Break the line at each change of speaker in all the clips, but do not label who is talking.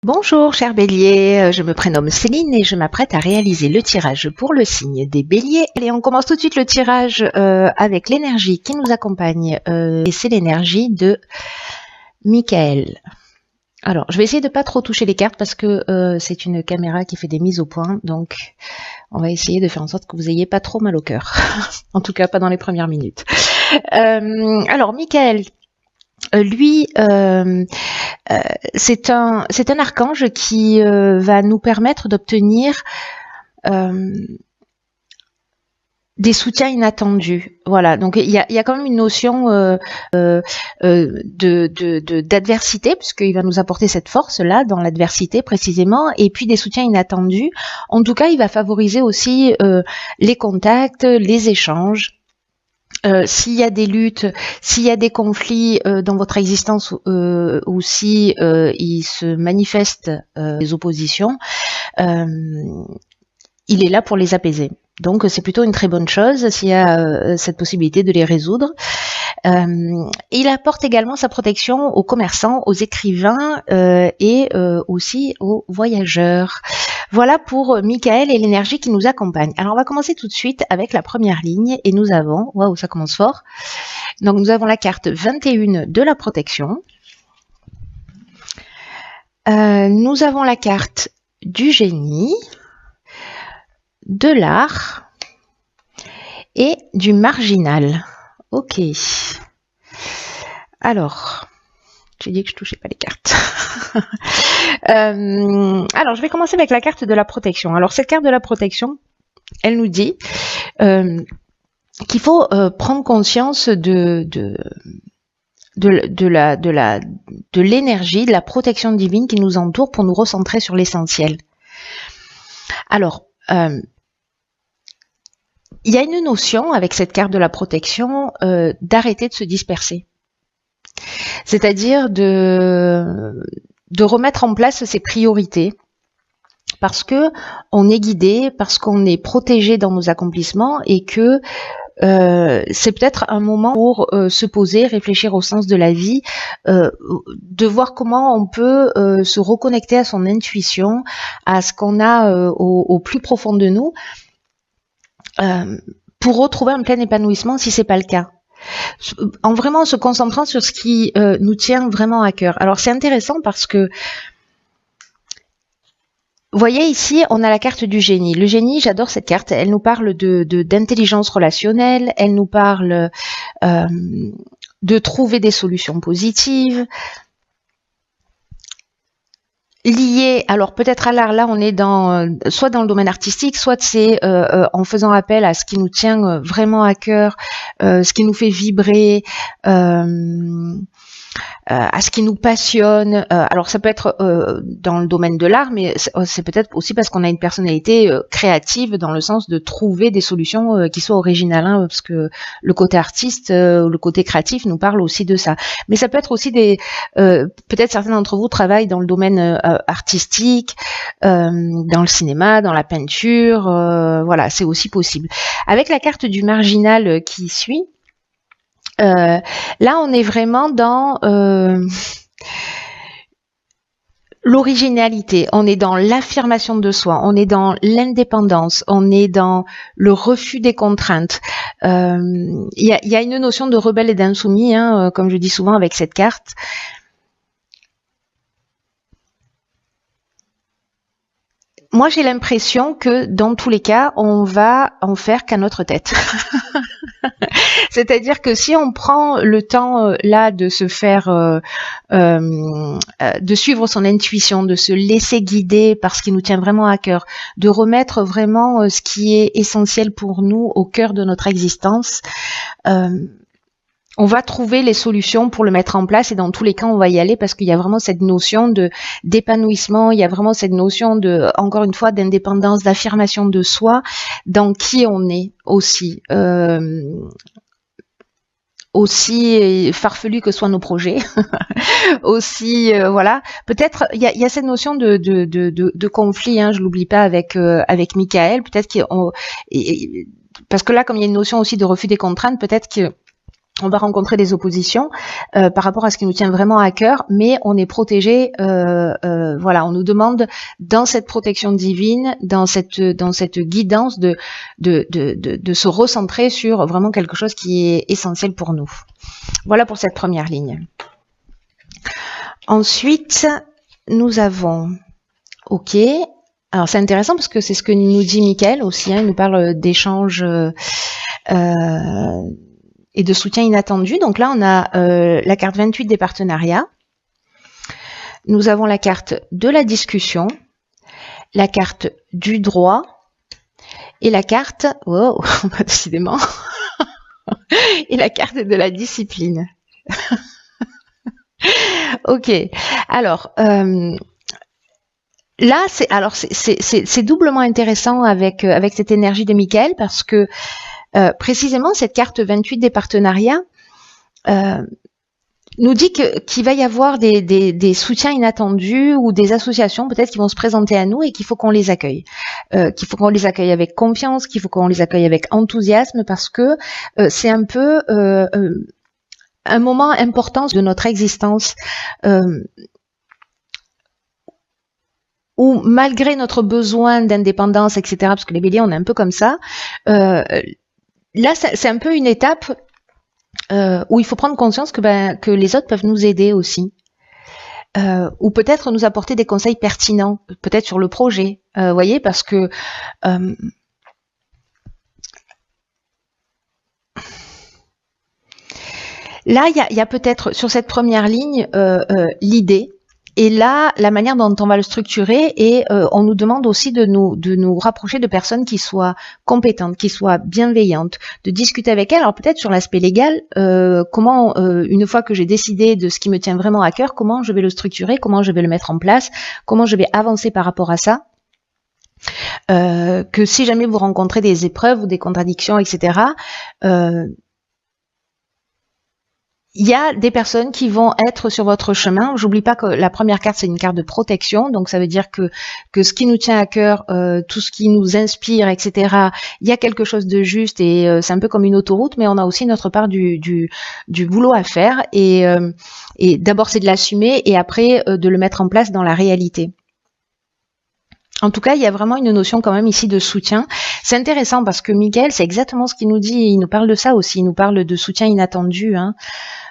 Bonjour, cher bélier, je me prénomme Céline et je m'apprête à réaliser le tirage pour le signe des béliers. Et on commence tout de suite le tirage avec l'énergie qui nous accompagne et c'est l'énergie de Michael. Alors, je vais essayer de pas trop toucher les cartes parce que c'est une caméra qui fait des mises au point, donc on va essayer de faire en sorte que vous ayez pas trop mal au cœur. En tout cas, pas dans les premières minutes. Alors, Michael, lui, c'est un archange qui va nous permettre d'obtenir des soutiens inattendus. Voilà, donc il y a quand même une notion d'adversité, puisqu'il va nous apporter cette force-là dans l'adversité précisément, et puis des soutiens inattendus. En tout cas, il va favoriser aussi les contacts, les échanges. S'il y a des luttes, s'il y a des conflits dans votre existence ou si il se manifestent des oppositions, il est là pour les apaiser. Donc c'est plutôt une très bonne chose s'il y a cette possibilité de les résoudre. Il apporte également sa protection aux commerçants, aux écrivains et aussi aux voyageurs. Voilà pour Michael et l'énergie qui nous accompagne. Alors on va commencer tout de suite avec la première ligne et nous avons, waouh, ça commence fort. Donc nous avons la carte 21 de la protection. Nous avons la carte du génie, de l'art et du marginal. Ok. Alors, j'ai dit que je touchais pas les cartes. Alors, je vais commencer avec la carte de la protection. Alors, cette carte de la protection, elle nous dit qu'il faut prendre conscience de l'énergie, de la protection divine qui nous entoure pour nous recentrer sur l'essentiel. Alors, il y a une notion avec cette carte de la protection d'arrêter de se disperser. C'est-à-dire de remettre en place ses priorités parce que on est guidé, parce qu'on est protégé dans nos accomplissements et que c'est peut-être un moment pour se poser, réfléchir au sens de la vie, de voir comment on peut se reconnecter à son intuition, à ce qu'on a au plus profond de nous, pour retrouver un plein épanouissement si c'est pas le cas. En vraiment se concentrant sur ce qui nous tient vraiment à cœur. Alors c'est intéressant parce que vous voyez ici, on a la carte du génie. Le génie, j'adore cette carte. Elle nous parle d'intelligence relationnelle. Elle nous parle de trouver des solutions positives. Lié, alors peut-être à l'art, là on est soit dans le domaine artistique, soit c'est en faisant appel à ce qui nous tient vraiment à cœur, ce qui nous fait vibrer, à ce qui nous passionne. Alors ça peut être dans le domaine de l'art, mais c'est peut-être aussi parce qu'on a une personnalité créative dans le sens de trouver des solutions qui soient originales, hein, parce que le côté artiste, le côté créatif nous parle aussi de ça. Mais ça peut être aussi peut-être certains d'entre vous travaillent dans le domaine artistique, dans le cinéma, dans la peinture, voilà, c'est aussi possible. Avec la carte du marginal qui suit, là, on est vraiment dans l'originalité, on est dans l'affirmation de soi, on est dans l'indépendance, on est dans le refus des contraintes. Il y a une notion de rebelle et d'insoumis, hein, comme je dis souvent avec cette carte. Moi, j'ai l'impression que dans tous les cas, on va en faire qu'à notre tête. C'est-à-dire que si on prend le temps là de se faire, de suivre son intuition, de se laisser guider par ce qui nous tient vraiment à cœur, de remettre vraiment ce qui est essentiel pour nous au cœur de notre existence, on va trouver les solutions pour le mettre en place et dans tous les cas on va y aller parce qu'il y a vraiment cette notion d'épanouissement, il y a vraiment cette notion encore une fois d'indépendance, d'affirmation de soi dans qui on est aussi. Aussi farfelu que soient nos projets, aussi voilà. Peut-être il y a cette notion de conflit, hein, je l'oublie pas avec Michael. Peut-être parce que là, comme il y a une notion aussi de refus des contraintes, peut-être que on va rencontrer des oppositions par rapport à ce qui nous tient vraiment à cœur, mais on est protégé. Voilà, on nous demande dans cette protection divine, dans cette guidance de se recentrer sur vraiment quelque chose qui est essentiel pour nous. Voilà pour cette première ligne. Ensuite, nous avons, ok. Alors c'est intéressant parce que c'est ce que nous dit Michael aussi. Hein, il nous parle d'échanges. Et de soutien inattendu. Donc là, on a la carte 28 des partenariats. Nous avons la carte de la discussion, la carte du droit et la carte, wow, décidément, et la carte de la discipline. Ok. Alors, là, c'est doublement intéressant avec cette énergie de Michael parce que précisément, cette carte 28 des partenariats nous dit qu'il va y avoir des soutiens inattendus ou des associations peut-être qui vont se présenter à nous et qu'il faut qu'on les accueille. Qu'il faut qu'on les accueille avec confiance, qu'il faut qu'on les accueille avec enthousiasme parce que c'est un peu un moment important de notre existence où malgré notre besoin d'indépendance, etc., parce que les béliers, on est un peu comme ça, là, c'est un peu une étape où il faut prendre conscience que les autres peuvent nous aider aussi. Ou peut-être nous apporter des conseils pertinents, peut-être sur le projet. Voyez, parce que là, il y a peut-être sur cette première ligne l'idée. Et là, la manière dont on va le structurer, et on nous demande aussi de nous rapprocher de personnes qui soient compétentes, qui soient bienveillantes, de discuter avec elles. Alors peut-être sur l'aspect légal, comment, une fois que j'ai décidé de ce qui me tient vraiment à cœur, comment je vais le structurer, comment je vais le mettre en place, comment je vais avancer par rapport à ça. Que si jamais vous rencontrez des épreuves ou des contradictions, etc., il y a des personnes qui vont être sur votre chemin. J'oublie pas que la première carte, c'est une carte de protection. Donc, ça veut dire que ce qui nous tient à cœur, tout ce qui nous inspire, etc., il y a quelque chose de juste et c'est un peu comme une autoroute, mais on a aussi notre part du boulot à faire. Et d'abord, c'est de l'assumer et après, de le mettre en place dans la réalité. En tout cas, il y a vraiment une notion quand même ici de soutien. C'est intéressant parce que Michael, c'est exactement ce qu'il nous dit. Il nous parle de ça aussi. Il nous parle de soutien inattendu. Hein.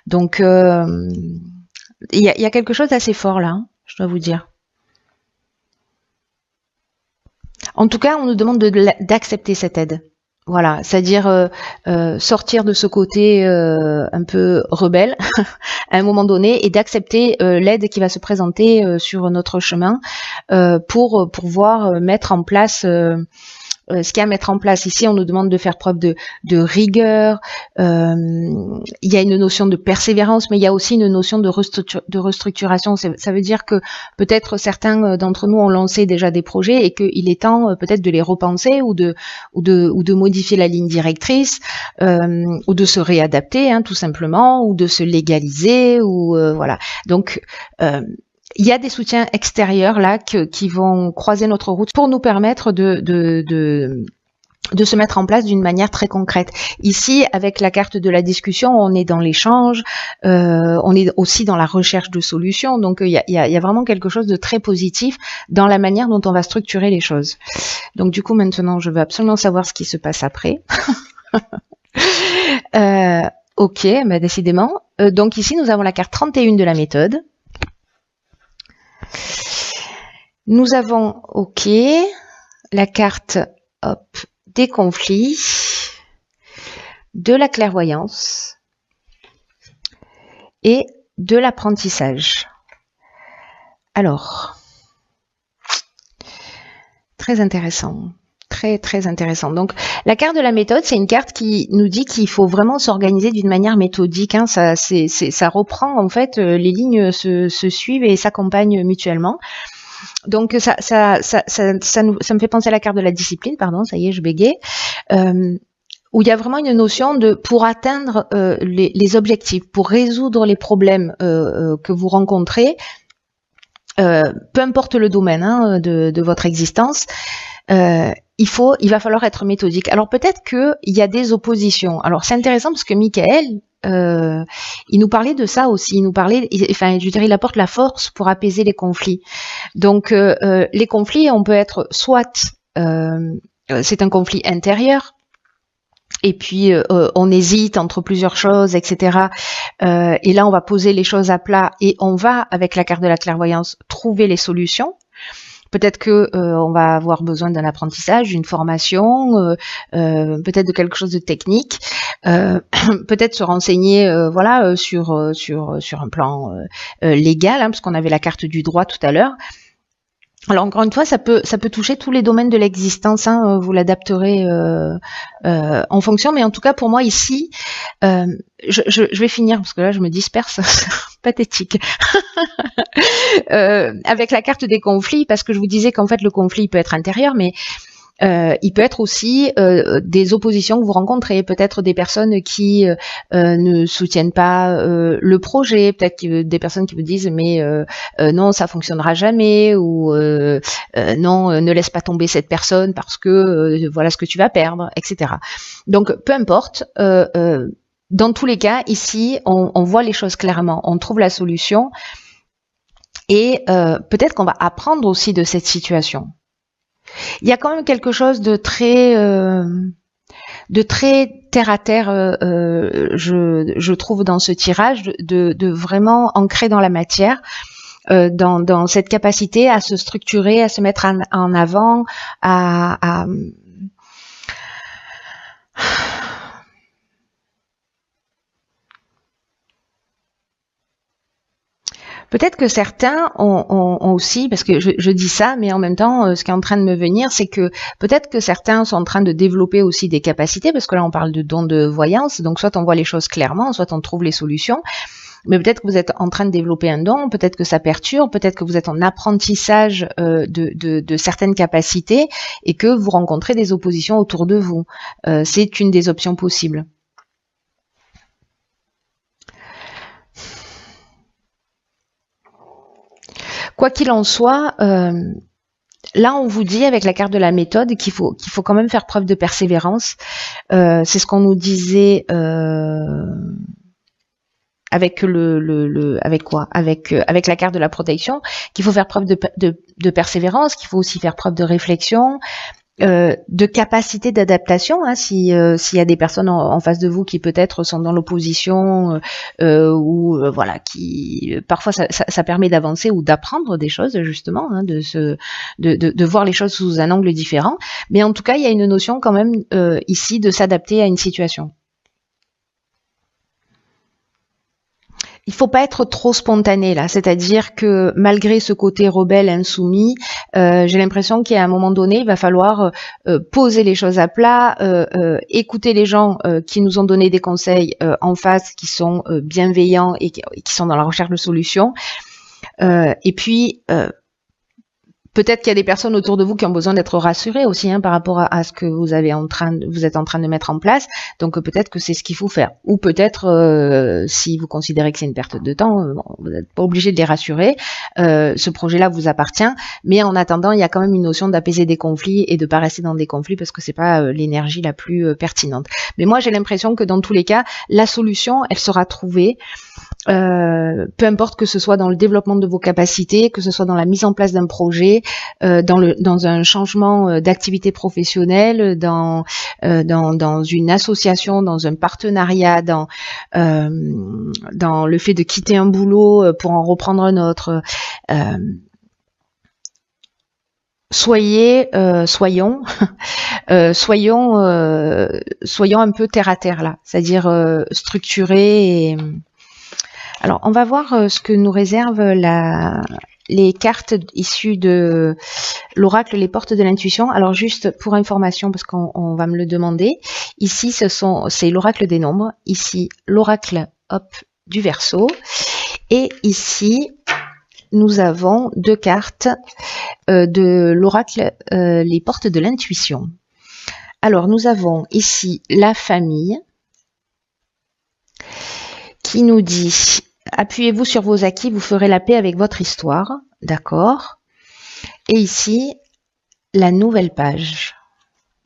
Donc, il y a quelque chose d'assez fort là, hein, je dois vous dire. En tout cas, on nous demande d'accepter cette aide. Voilà, c'est-à-dire sortir de ce côté un peu rebelle à un moment donné et d'accepter l'aide qui va se présenter sur notre chemin pour pouvoir mettre en place ce qu'il y a à mettre en place. Ici, on nous demande de faire preuve de rigueur. Il y a une notion de persévérance, mais il y a aussi une notion de restructuration. Ça veut dire que peut-être certains d'entre nous ont lancé déjà des projets et qu'il est temps peut-être de les repenser ou de modifier la ligne directrice ou de se réadapter, hein, tout simplement, ou de se légaliser ou voilà. Donc il y a des soutiens extérieurs là qui vont croiser notre route pour nous permettre de se mettre en place d'une manière très concrète. Ici, avec la carte de la discussion, on est dans l'échange, on est aussi dans la recherche de solutions. Donc, il y a vraiment quelque chose de très positif dans la manière dont on va structurer les choses. Donc, du coup, maintenant, je veux absolument savoir ce qui se passe après. Ok, bah, décidément. Donc, ici, nous avons la carte 31 de la méthode. Nous avons, ok, la carte, hop, des conflits, de la clairvoyance et de l'apprentissage. Alors, très intéressant. Très, très intéressant. Donc, la carte de la méthode, c'est une carte qui nous dit qu'il faut vraiment s'organiser d'une manière méthodique. Hein. Ça reprend, en fait, les lignes se suivent et s'accompagnent mutuellement. Donc, ça me fait penser à la carte de la discipline, pardon, ça y est, je bégaye, où il y a vraiment une notion de, pour atteindre les objectifs, pour résoudre les problèmes que vous rencontrez, peu importe le domaine hein, de votre existence, il va falloir être méthodique. Alors peut-être qu'il y a des oppositions. Alors c'est intéressant parce que Michael, il nous parlait de ça aussi. Il nous parlait, enfin, je veux dire, il apporte la force pour apaiser les conflits. Donc les conflits, on peut être soit c'est un conflit intérieur. Et puis on hésite entre plusieurs choses, etc. Et là, on va poser les choses à plat et on va, avec la carte de la clairvoyance, trouver les solutions. Peut-être que on va avoir besoin d'un apprentissage, d'une formation, peut-être de quelque chose de technique, peut-être se renseigner, voilà, sur un plan légal, hein, parce qu'on avait la carte du droit tout à l'heure. Alors encore une fois, ça peut toucher tous les domaines de l'existence. Hein, vous l'adapterez en fonction, mais en tout cas pour moi ici, je vais finir parce que là je me disperse, pathétique. Avec la carte des conflits, parce que je vous disais qu'en fait le conflit il peut être intérieur, mais il peut être aussi des oppositions que vous rencontrez, peut-être des personnes qui ne soutiennent pas le projet, peut-être des personnes qui vous disent mais non ça fonctionnera jamais, ou non ne laisse pas tomber cette personne parce que voilà ce que tu vas perdre, etc. Donc peu importe, dans tous les cas ici on voit les choses clairement, on trouve la solution et peut-être qu'on va apprendre aussi de cette situation. Il y a quand même quelque chose de très terre à terre, je trouve dans ce tirage, de vraiment ancré dans la matière, dans cette capacité à se structurer, à se mettre en avant, à peut-être que certains ont aussi, parce que je dis ça, mais en même temps, ce qui est en train de me venir, c'est que peut-être que certains sont en train de développer aussi des capacités, parce que là, on parle de dons de voyance, donc soit on voit les choses clairement, soit on trouve les solutions, mais peut-être que vous êtes en train de développer un don, peut-être que ça perturbe, peut-être que vous êtes en apprentissage de certaines capacités et que vous rencontrez des oppositions autour de vous. C'est une des options possibles. Quoi qu'il en soit, là on vous dit avec la carte de la méthode qu'il faut quand même faire preuve de persévérance. C'est ce qu'on nous disait avec avec quoi, avec la carte de la protection, qu'il faut faire preuve de persévérance, qu'il faut aussi faire preuve de réflexion, de capacité d'adaptation, hein, s'il y a des personnes en face de vous qui peut-être sont dans l'opposition ou voilà, qui parfois ça permet d'avancer ou d'apprendre des choses justement, hein, de voir les choses sous un angle différent. Mais en tout cas, il y a une notion quand même ici de s'adapter à une situation. Il faut pas être trop spontané là, c'est-à-dire que malgré ce côté rebelle, insoumis, j'ai l'impression qu'à un moment donné, il va falloir poser les choses à plat, écouter les gens qui nous ont donné des conseils en face, qui sont bienveillants et qui sont dans la recherche de solutions. Et puis peut-être qu'il y a des personnes autour de vous qui ont besoin d'être rassurées aussi, hein, par rapport à ce que vous êtes en train de mettre en place. Donc peut-être que c'est ce qu'il faut faire. Ou peut-être si vous considérez que c'est une perte de temps, vous n'êtes pas obligé de les rassurer. Ce projet-là vous appartient. Mais en attendant, il y a quand même une notion d'apaiser des conflits et de pas rester dans des conflits parce que c'est pas l'énergie la plus pertinente. Mais moi, j'ai l'impression que dans tous les cas, la solution, elle sera trouvée. Peu importe que ce soit dans le développement de vos capacités, que ce soit dans la mise en place d'un projet, dans un changement d'activité professionnelle, dans une association, dans un partenariat, dans le fait de quitter un boulot pour en reprendre un autre. Soyons un peu terre à terre là, c'est-à-dire structurés et alors, on va voir ce que nous réservent les cartes issues de l'oracle, les portes de l'intuition. Alors, juste pour information, parce qu'on va me le demander, ici, c'est l'oracle des nombres. Ici, l'oracle du Verseau. Et ici, nous avons deux cartes de l'oracle, les portes de l'intuition. Alors, nous avons ici la famille qui nous dit... appuyez-vous sur vos acquis, vous ferez la paix avec votre histoire. D'accord. Et ici, la nouvelle page.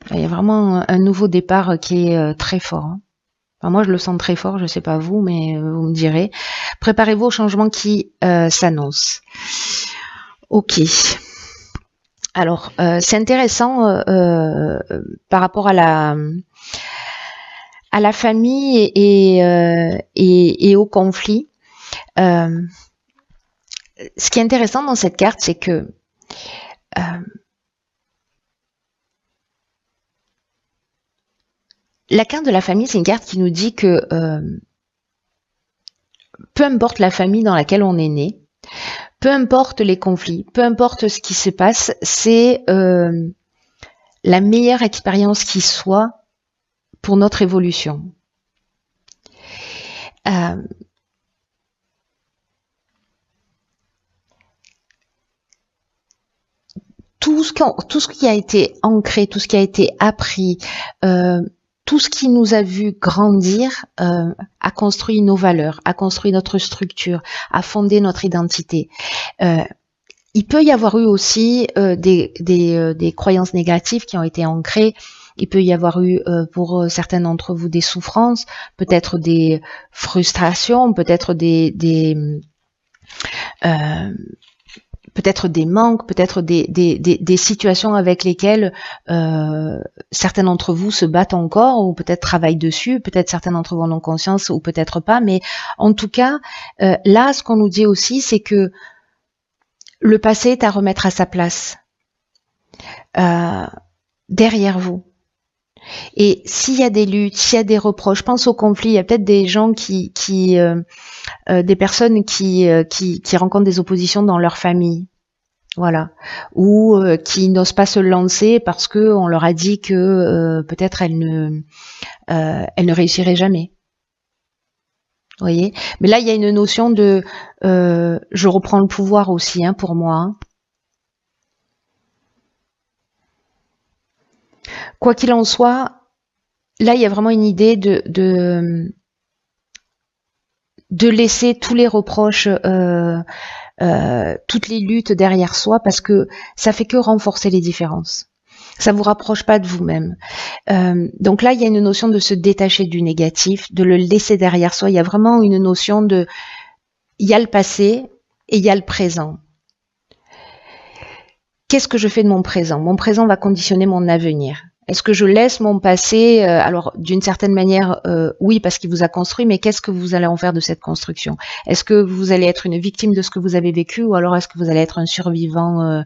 Il y a vraiment un nouveau départ qui est très fort. Hein. Enfin, moi, je le sens très fort, je ne sais pas vous, mais vous me direz. Préparez-vous au changement qui s'annonce. Ok. Alors, c'est intéressant par rapport à la famille et au conflit. Ce qui est intéressant dans cette carte, c'est que la carte de la famille, c'est une carte qui nous dit que peu importe la famille dans laquelle on est né, peu importe les conflits, peu importe ce qui se passe, c'est la meilleure expérience qui soit pour notre évolution. Tout ce qui a été ancré, tout ce qui a été appris, tout ce qui nous a vu grandir a construit nos valeurs, a construit notre structure, a fondé notre identité. Il peut y avoir eu aussi des croyances négatives qui ont été ancrées. Il peut y avoir eu pour certains d'entre vous des souffrances, peut-être des frustrations, peut-être peut-être des manques, peut-être des situations avec lesquelles certains d'entre vous se battent encore ou peut-être travaillent dessus, peut-être certains d'entre vous en ont conscience ou peut-être pas, mais en tout cas, là, ce qu'on nous dit aussi, c'est que le passé est à remettre à sa place, derrière vous. Et s'il y a des luttes, s'il y a des reproches, je pense au conflit, il y a peut-être des gens des personnes qui rencontrent des oppositions dans leur famille, voilà, ou qui n'osent pas se lancer parce que on leur a dit que peut-être elles ne réussiraient jamais. Vous voyez, mais là il y a une notion de je reprends le pouvoir aussi, hein, pour moi. Hein. Quoi qu'il en soit, là il y a vraiment une idée de laisser tous les reproches, toutes les luttes derrière soi, parce que ça fait que renforcer les différences. Ça vous rapproche pas de vous-même. Donc là, il y a une notion de se détacher du négatif, de le laisser derrière soi. Il y a vraiment une notion de, il y a le passé et il y a le présent. Qu'est-ce que je fais de mon présent? Mon présent va conditionner mon avenir. Est-ce que je laisse mon passé, alors d'une certaine manière, oui, parce qu'il vous a construit, mais qu'est-ce que vous allez en faire de cette construction? Est-ce que vous allez être une victime de ce que vous avez vécu, ou alors est-ce que vous allez être un survivant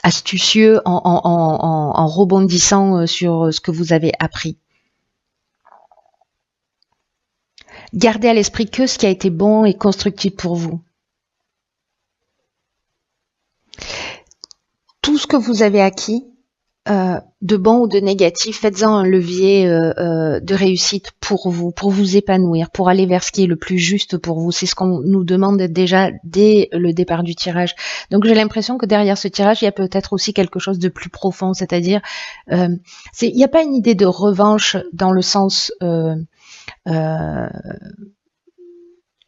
astucieux en rebondissant sur ce que vous avez appris? Gardez à l'esprit que ce qui a été bon et constructif pour vous. Tout ce que vous avez acquis, de bon ou de négatif, faites-en un levier de réussite pour vous épanouir, pour aller vers ce qui est le plus juste pour vous. C'est ce qu'on nous demande déjà dès le départ du tirage. Donc j'ai l'impression que derrière ce tirage, il y a peut-être aussi quelque chose de plus profond, c'est-à-dire il n'y a pas une idée de revanche dans le sens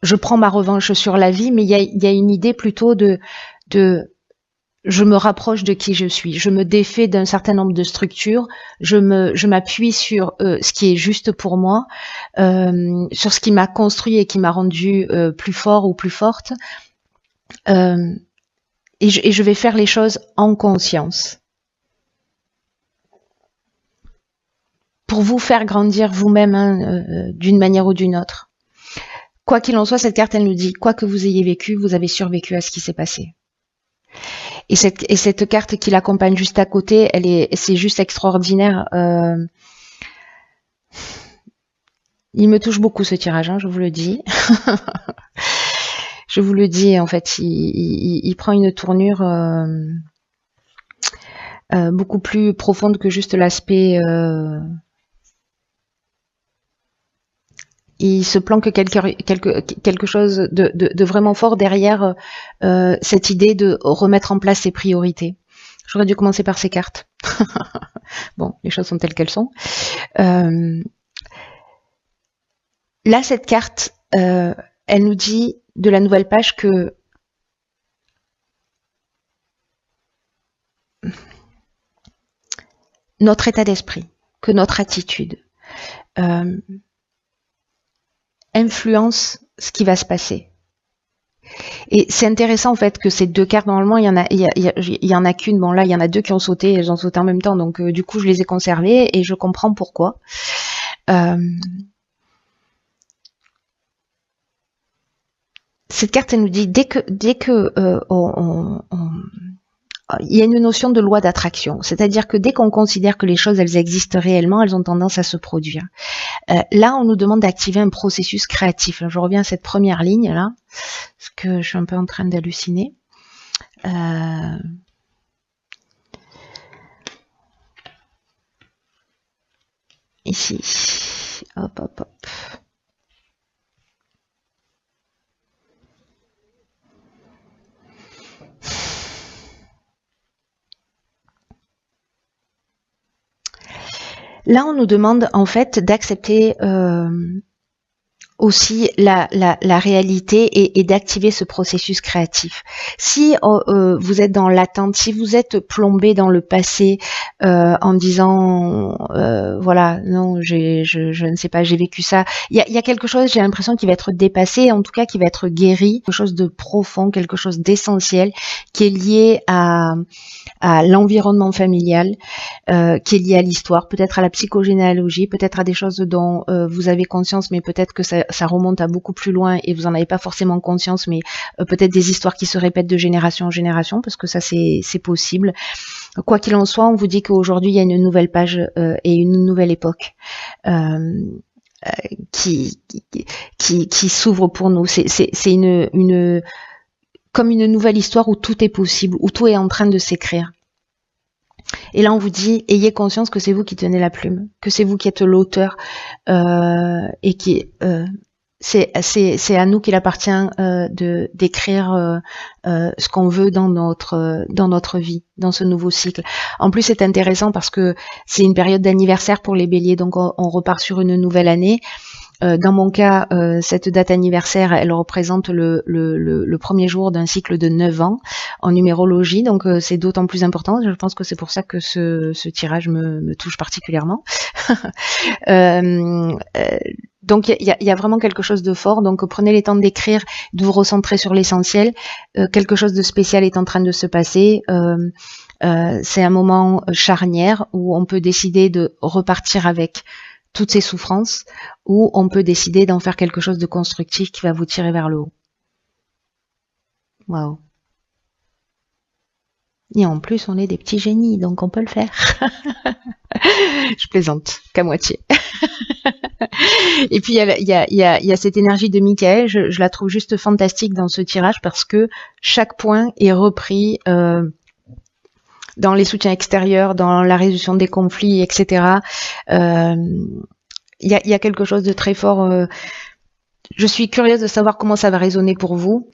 je prends ma revanche sur la vie, mais il y a une idée plutôt de je me rapproche de qui je suis, je me défais d'un certain nombre de structures, je m'appuie sur ce qui est juste pour moi, sur ce qui m'a construit et qui m'a rendu plus fort ou plus forte, et je vais faire les choses en conscience. Pour vous faire grandir vous-même, hein, d'une manière ou d'une autre. Quoi qu'il en soit, cette carte, elle nous dit, quoi que vous ayez vécu, vous avez survécu à ce qui s'est passé. Et cette carte qui l'accompagne juste à côté, c'est juste extraordinaire. Il me touche beaucoup ce tirage, hein, je vous le dis. Je vous le dis, en fait, il prend une tournure beaucoup plus profonde que juste l'aspect. Il se planque quelque chose de vraiment fort derrière cette idée de remettre en place ses priorités. J'aurais dû commencer par ces cartes. Bon, les choses sont telles qu'elles sont. Là, cette carte, elle nous dit de la nouvelle page que notre état d'esprit, que notre attitude influence ce qui va se passer. Et c'est intéressant en fait que ces deux cartes, normalement il y en a qu'une, bon là il y en a deux qui ont sauté, elles ont sauté en même temps, donc du coup je les ai conservées et je comprends pourquoi. Cette carte elle nous dit dès que il y a une notion de loi d'attraction, c'est-à-dire que dès qu'on considère que les choses elles existent réellement, elles ont tendance à se produire. Là, on nous demande d'activer un processus créatif. Je reviens à cette première ligne là, parce que je suis un peu en train d'halluciner. Ici, hop, hop, hop. Là, on nous demande en fait d'accepter aussi la réalité et d'activer ce processus créatif. Si vous êtes dans l'attente, si vous êtes plombé dans le passé en disant voilà, non, je ne sais pas, j'ai vécu ça, il y a quelque chose, j'ai l'impression, qui va être dépassé, en tout cas qui va être guéri, quelque chose de profond, quelque chose d'essentiel qui est lié à l'environnement familial, qui est lié à l'histoire, peut-être à la psychogénéalogie, peut-être à des choses dont vous avez conscience, mais peut-être que ça remonte à beaucoup plus loin et vous en avez pas forcément conscience, mais peut-être des histoires qui se répètent de génération en génération, parce que ça c'est possible. Quoi qu'il en soit, on vous dit qu'aujourd'hui il y a une nouvelle page et une nouvelle époque qui s'ouvre pour nous. C'est comme une nouvelle histoire où tout est possible, où tout est en train de s'écrire. Et là, on vous dit, ayez conscience que c'est vous qui tenez la plume, que c'est vous qui êtes l'auteur, et qui c'est à nous qu'il appartient d'écrire ce qu'on veut dans notre vie, dans ce nouveau cycle. En plus, c'est intéressant parce que c'est une période d'anniversaire pour les Béliers, donc on repart sur une nouvelle année. Dans mon cas, cette date anniversaire, elle représente le premier jour d'un cycle de 9 ans en numérologie, donc c'est d'autant plus important. Je pense que c'est pour ça que ce tirage me touche particulièrement. Donc il y a vraiment quelque chose de fort, donc prenez les temps d'écrire, de vous recentrer sur l'essentiel. Quelque chose de spécial est en train de se passer. C'est un moment charnière où on peut décider de repartir avec toutes ces souffrances, ou on peut décider d'en faire quelque chose de constructif qui va vous tirer vers le haut. Waouh. Et en plus, on est des petits génies, donc on peut le faire. Je plaisante, qu'à moitié. Et puis, il y a cette énergie de Michael, je la trouve juste fantastique dans ce tirage parce que chaque point est repris dans les soutiens extérieurs, dans la résolution des conflits, etc. Il y a quelque chose de très fort. Je suis curieuse de savoir comment ça va résonner pour vous.